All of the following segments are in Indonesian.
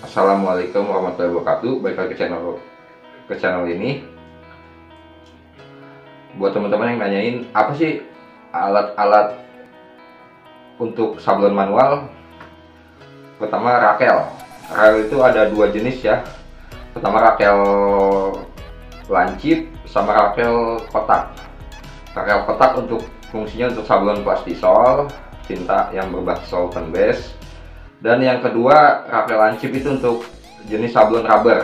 Assalamualaikum warahmatullahi wabarakatuh. Balik lagi ke channel ini. Buat teman-teman yang nanyain apa sih alat-alat untuk sablon manual, pertama rakel. Rakel itu ada dua jenis ya. Pertama rakel lancip sama rakel kotak. Rakel kotak untuk fungsinya untuk sablon plastisol, tinta yang berbasis solvent base. Dan yang kedua, rakel lancip itu untuk jenis sablon rubber.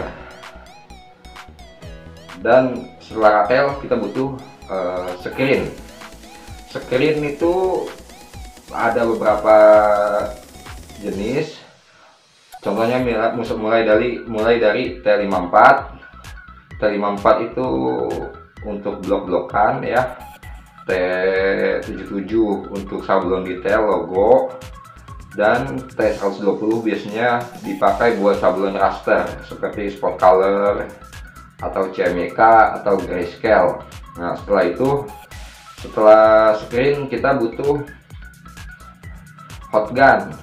Dan setelah rakel kita butuh screen. Screen itu ada beberapa jenis. Contohnya mulai dari T54. T54 itu untuk blok-blokan ya. T77 untuk sablon detail logo. Dan T120 biasanya dipakai buat sablon raster seperti spot color atau CMYK atau grayscale. Nah, setelah screen kita butuh hot gun.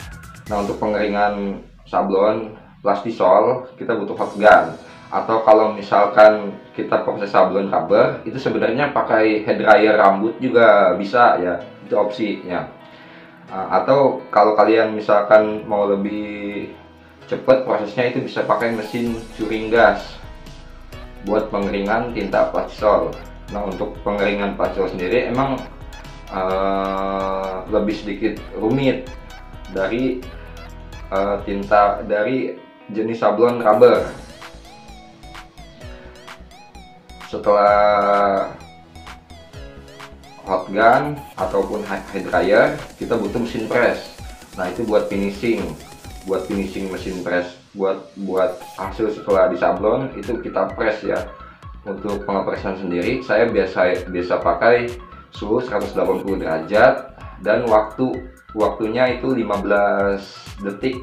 Nah, untuk pengeringan sablon plastisol kita butuh hot gun. Atau kalau misalkan kita proses sablon rubber, itu sebenarnya pakai hair dryer rambut juga bisa ya, itu opsinya. Atau kalau kalian misalkan mau lebih cepat prosesnya, itu bisa pakai mesin curing gas buat pengeringan tinta plastisol. Nah, untuk pengeringan plastisol sendiri emang lebih sedikit rumit dari tinta dari jenis sablon rubber. Setelah hot gun ataupun hair dryer, kita butuh mesin press. Nah, itu buat finishing mesin press, buat hasil setelah disablon itu kita press ya. Untuk pengepresan sendiri saya biasa pakai suhu 180 derajat dan waktunya itu 15 detik.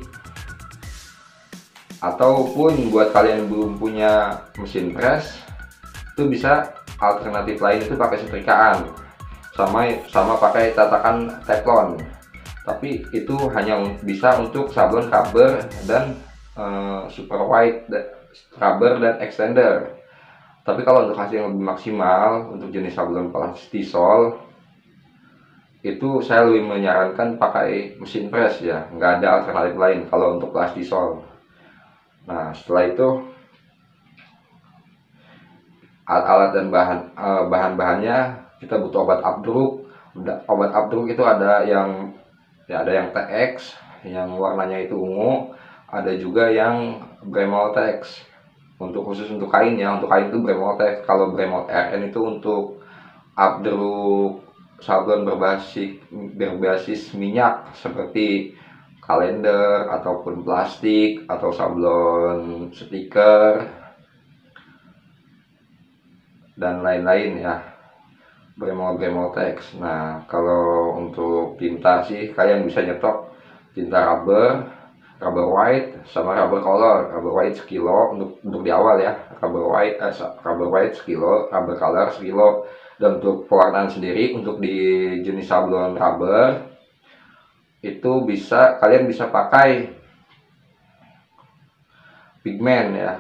Ataupun buat kalian yang belum punya mesin press, itu bisa alternatif lain itu pakai setrikaan sama pakai tatakan teflon, tapi itu hanya bisa untuk sablon rubber dan super white rubber dan extender. Tapi kalau untuk hasil yang lebih maksimal untuk jenis sablon plastisol, itu saya lebih menyarankan pakai mesin press ya, nggak ada alternatif lain kalau untuk plastisol. Nah, setelah itu alat-alat dan bahan-bahannya, kita butuh obat abdruk. Obat abdruk itu ada yang TX yang warnanya itu ungu, ada juga yang Bremoltex khusus untuk kain ya. Untuk kain itu Bremoltex. Kalau Bremol RN itu untuk abdruk sablon berbasis minyak seperti kalender ataupun plastik atau sablon stiker dan lain-lain ya, Bremoltex. Nah, kalau untuk tinta sih kalian bisa nyetok tinta rubber white sama rubber color. Rubber white sekilo untuk di awal ya, rubber white sekilo, rubber color sekilo. Dan untuk pewarnaan sendiri untuk di jenis sablon rubber itu kalian bisa pakai pigmen ya,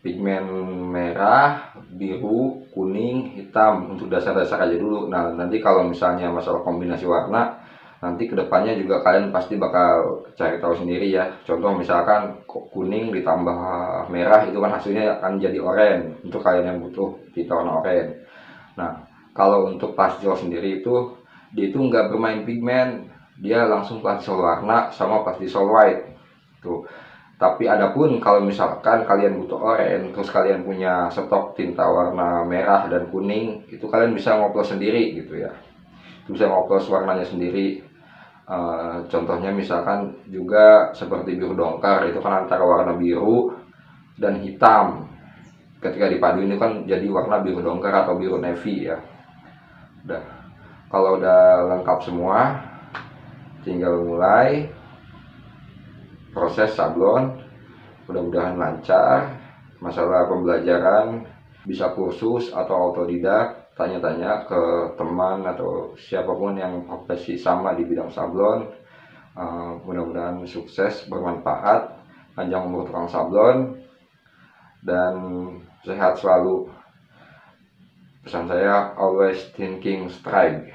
pigmen merah, biru, kuning, hitam untuk dasar-dasar aja dulu. Nah, nanti kalau misalnya masalah kombinasi warna, nanti kedepannya juga kalian pasti bakal cari tahu sendiri ya. Contoh misalkan kuning ditambah merah, itu kan hasilnya akan jadi oranye untuk kalian yang butuh tinta warna oranye. Nah, kalau untuk plastisol sendiri dia itu nggak bermain pigmen, dia langsung plastisol warna sama plastisol white tuh. Tapi adapun kalau misalkan kalian butuh oranye, terus kalian punya stok tinta warna merah dan kuning, itu kalian bisa ngoplos sendiri gitu ya. Bisa ngoplos warnanya sendiri. Contohnya misalkan juga seperti biru dongkar, itu kan antara warna biru dan hitam. Ketika dipadu ini kan jadi warna biru dongkar atau biru navy ya. Kalau udah lengkap semua, tinggal mulai proses sablon. Mudah-mudahan lancar. Masalah pembelajaran bisa kursus atau autodidak, tanya-tanya ke teman atau siapapun yang profesi sama di bidang sablon. Mudah-mudahan sukses, bermanfaat. panjang umur tukang sablon, dan sehat selalu. Pesan saya, always thinking strike.